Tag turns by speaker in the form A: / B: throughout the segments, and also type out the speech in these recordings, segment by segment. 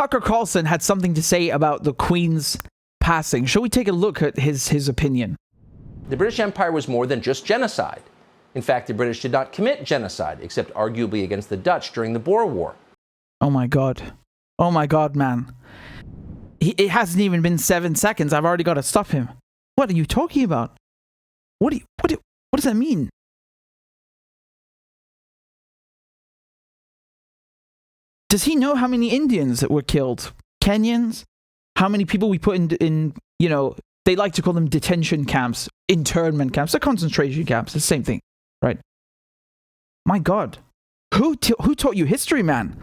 A: Tucker Carlson had something to say about the Queen's passing. Shall we take a look at his opinion?
B: The British Empire was more than just genocide. In fact, the British did not commit genocide, except arguably against the Dutch during the Boer War.
A: Oh my God. Oh my God, man. It hasn't even been 7 seconds. I've already got to stop him. What are you talking about? What does that mean? Does he know how many Indians that were killed? Kenyans? How many people we put in they like to call them detention camps, internment camps, they're concentration camps, the same thing, right? My God. Who taught you history, man?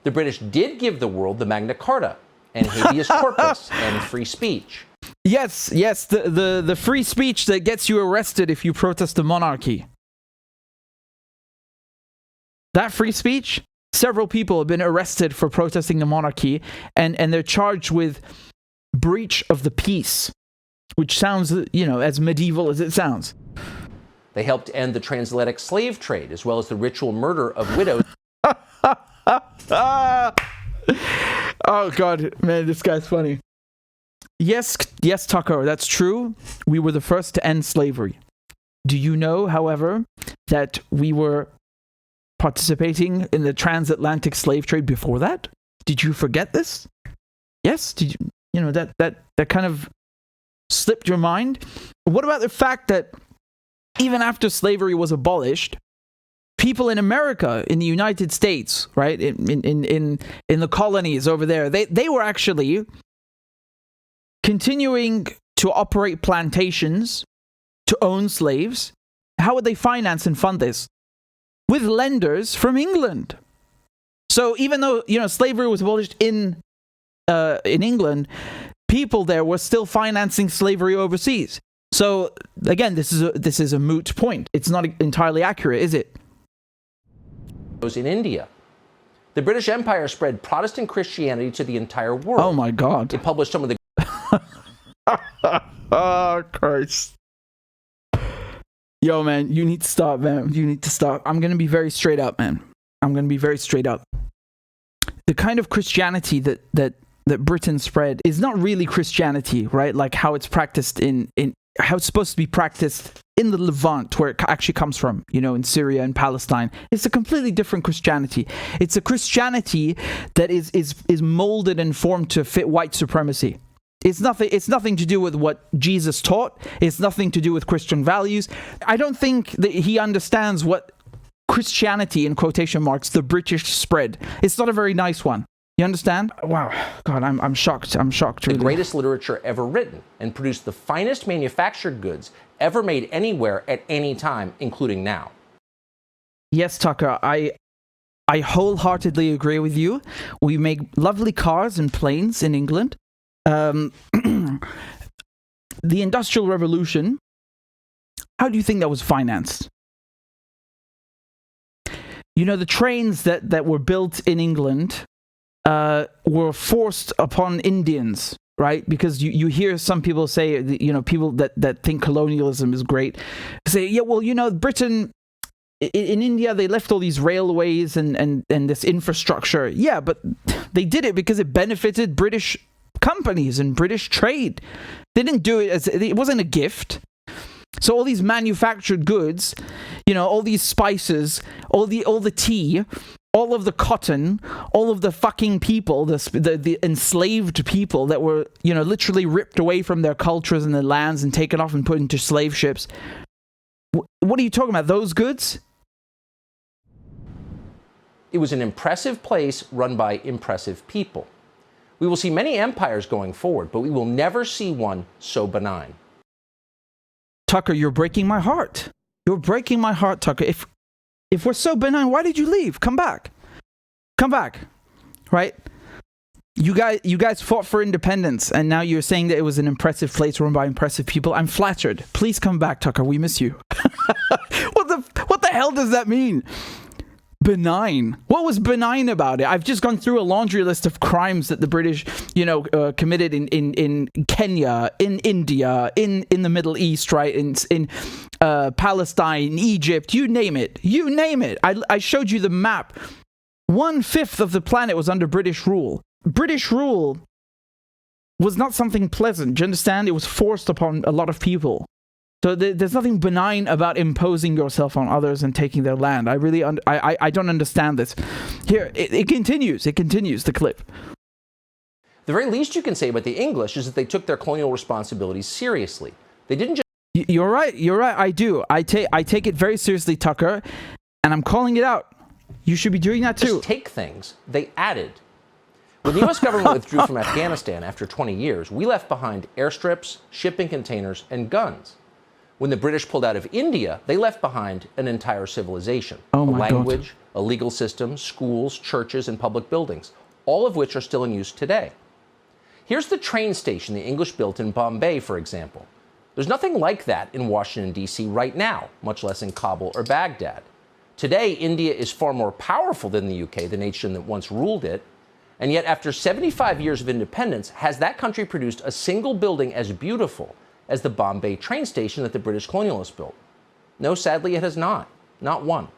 B: The British did give the world the Magna Carta and habeas corpus and free speech.
A: Yes, the free speech that gets you arrested if you protest the monarchy. That free speech, several people have been arrested for protesting the monarchy, and they're charged with breach of the peace, which sounds, as medieval as it sounds.
B: They helped end the transatlantic slave trade, as well as the ritual murder of widows.
A: Oh, God, man, this guy's funny. Yes, Tucker, that's true. We were the first to end slavery. Do you know, however, that we were participating in the transatlantic slave trade before that? Did you forget this? Yes? Did you, that kind of slipped your mind? What about the fact that even after slavery was abolished, people in America, in the United States, right, in the colonies over there, they were actually continuing to operate plantations, to own slaves. How would they finance and fund this? With lenders from England. So even though, slavery was abolished in England, people there were still financing slavery overseas. So again, this is a moot point. It's not entirely accurate, is it?
B: In India. The British Empire spread Protestant Christianity to the entire world.
A: Oh my God.
B: It published some of the...
A: Oh, Christ. Yo, man, you need to stop, man. You need to stop. I'm going to be very straight up, man. I'm going to be very straight up. The kind of Christianity that Britain spread is not really Christianity, right? Like how it's practiced in how it's supposed to be practiced in the Levant, where it actually comes from, in Syria and Palestine. It's a completely different Christianity. It's a Christianity that is molded and formed to fit white supremacy. It's nothing to do with what Jesus taught. It's nothing to do with Christian values. I don't think that he understands what Christianity, in quotation marks, the British spread. It's not a very nice one. You understand? Wow. God, I'm shocked. I'm shocked, really.
B: The greatest literature ever written, and produced the finest manufactured goods ever made anywhere at any time, including now.
A: Yes, Tucker, I wholeheartedly agree with you. We make lovely cars and planes in England. The Industrial Revolution, how do you think that was financed? The trains that were built in England were forced upon Indians, right? Because you hear some people say, people that think colonialism is great, say, yeah, well, Britain, in India, they left all these railways and this infrastructure. Yeah, but they did it because it benefited British companies and British trade. They didn't do it it wasn't a gift. So all these manufactured goods, all these spices, all the tea, all of the cotton, all of the fucking people, the enslaved people that were, literally ripped away from their cultures and their lands and taken off and put into slave ships. What are you talking about? Those goods?
B: It was an impressive place run by impressive people. We will see many empires going forward, but we will never see one so benign.
A: Tucker, you're breaking my heart. You're breaking my heart, Tucker. If we're so benign, why did you leave? Come back. Come back. Right? You guys fought for independence, and now you're saying that it was an impressive place run by impressive people. I'm flattered. Please come back, Tucker. We miss you. What the hell does that mean? Benign. What was benign about it? I've just gone through a laundry list of crimes that the British, committed in Kenya, in India, in the Middle East, right? In Palestine, Egypt, you name it. You name it. I showed you the map. 1/5 of the planet was under British rule. British rule was not something pleasant. Do you understand? It was forced upon a lot of people. So there's nothing benign about imposing yourself on others and taking their land. I really, I don't understand this. Here, it continues. It continues, the clip.
B: The very least you can say about the English is that they took their colonial responsibilities seriously. They didn't just...
A: You're right. You're right. I do. I take it very seriously, Tucker, and I'm calling it out. You should be doing that too.
B: Just take things. They added. When the U.S. government withdrew from Afghanistan after 20 years, we left behind airstrips, shipping containers, and guns. When the British pulled out of India, they left behind an entire civilization.
A: Oh
B: a
A: my
B: language,
A: God.
B: a legal system, schools, churches, and public buildings, all of which are still in use today. Here's the train station the English built in Bombay, for example. There's nothing like that in Washington, D.C. right now, much less in Kabul or Baghdad. Today, India is far more powerful than the UK, the nation that once ruled it. And yet, after 75 years of independence, has that country produced a single building as beautiful as the Bombay train station that the British colonialists built? No, sadly, it has not. Not one.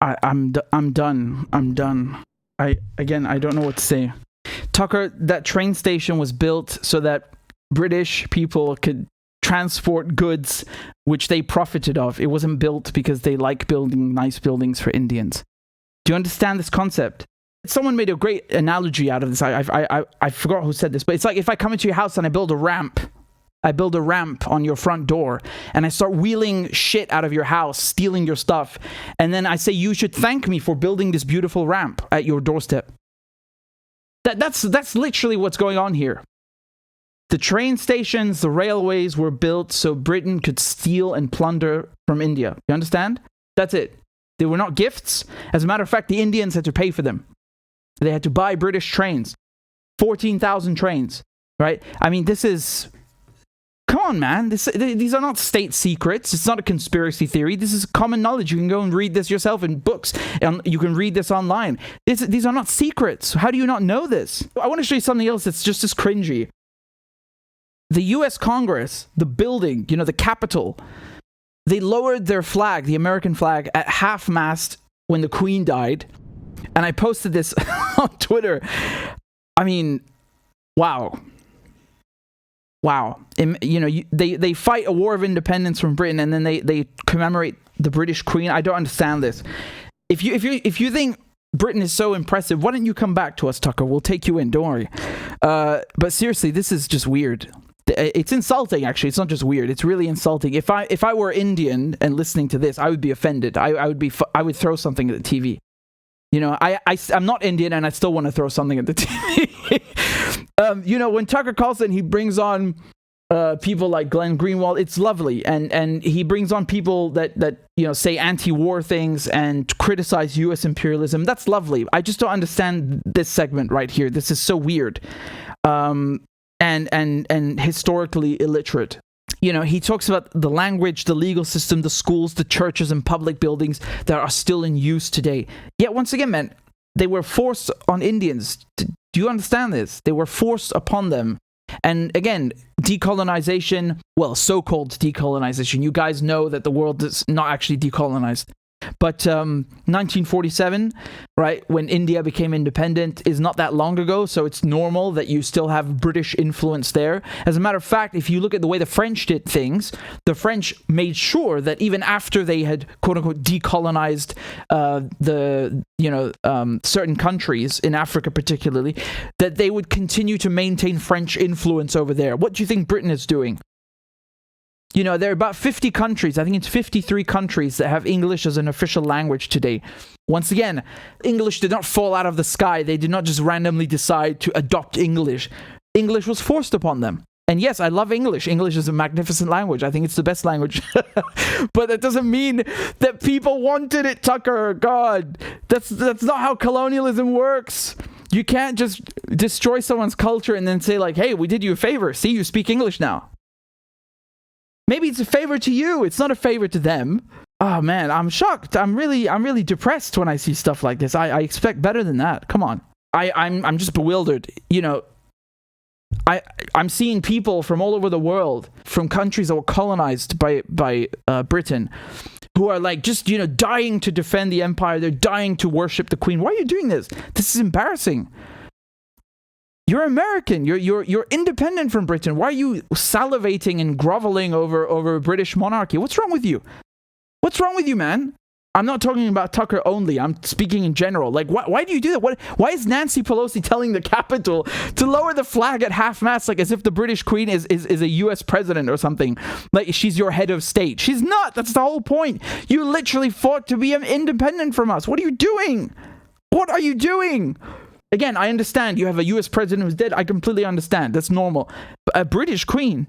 A: I'm done. I'm done. I don't know what to say. Tucker, that train station was built so that British people could transport goods which they profited of. It wasn't built because they like building nice buildings for Indians. Do you understand this concept? Someone made a great analogy out of this. I forgot who said this, but it's like if I come into your house and I build a ramp on your front door, and I start wheeling shit out of your house, stealing your stuff, and then I say you should thank me for building this beautiful ramp at your doorstep. That's literally what's going on here. The train stations, the railways were built so Britain could steal and plunder from India. You understand? That's it. They were not gifts. As a matter of fact, the Indians had to pay for them. They had to buy British trains. 14,000 trains, right? I mean, this is... Come on, man. These are not state secrets. It's not a conspiracy theory. This is common knowledge. You can go and read this yourself in books. And you can read this online. These are not secrets. How do you not know this? I want to show you something else that's just as cringy. The U.S. Congress, the building, the Capitol, they lowered their flag, the American flag, at half-mast when the Queen died. And I posted this on Twitter. I mean, wow. Wow. They fight a war of independence from Britain, and then they commemorate the British Queen. I don't understand this. If you think Britain is so impressive, why don't you come back to us, Tucker? We'll take you in. Don't worry. But seriously, this is just weird. It's insulting, actually. It's not just weird. It's really insulting. If I were Indian and listening to this, I would be offended. I would throw something at the TV. I'm not Indian, and I still want to throw something at the TV. When Tucker Carlson, he brings on people like Glenn Greenwald, it's lovely, and he brings on people that say anti-war things and criticize U.S. imperialism. That's lovely. I just don't understand this segment right here. This is so weird, and historically illiterate. He talks about the language, the legal system, the schools, the churches, and public buildings that are still in use today. Yet, once again, man, they were forced on Indians. Do you understand this? They were forced upon them. And again, decolonization, well, so-called decolonization. You guys know that the world is not actually decolonized. But 1947, right, when India became independent, is not that long ago, so it's normal that you still have British influence there. As a matter of fact, if you look at the way the French did things, the French made sure that even after they had, quote-unquote, decolonized certain countries, in Africa particularly, that they would continue to maintain French influence over there. What do you think Britain is doing? There are about 50 countries, I think it's 53 countries that have English as an official language today. Once again, English did not fall out of the sky. They did not just randomly decide to adopt English. English was forced upon them. And yes, I love English. English is a magnificent language. I think it's the best language. But that doesn't mean that people wanted it, Tucker. God, that's not how colonialism works. You can't just destroy someone's culture and then say like, hey, we did you a favor. See, you speak English now. Maybe it's a favor to you. It's not a favor to them. Oh man, I'm shocked. I'm really depressed when I see stuff like this. I expect better than that. Come on. I'm just bewildered. I'm seeing people from all over the world, from countries that were colonized by Britain, who are like just, dying to defend the empire. They're dying to worship the Queen. Why are you doing this? This is embarrassing. You're American. You're independent from Britain. Why are you salivating and groveling over British monarchy? What's wrong with you? What's wrong with you, man? I'm not talking about Tucker only. I'm speaking in general. Like, why do you do that? Why is Nancy Pelosi telling the Capitol to lower the flag at half-mast, like as if the British Queen is a U.S. president or something? Like she's your head of state. She's not. That's the whole point. You literally fought to be independent from us. What are you doing? What are you doing? Again, I understand you have a U.S. president who's dead. I completely understand. That's normal. But a British Queen,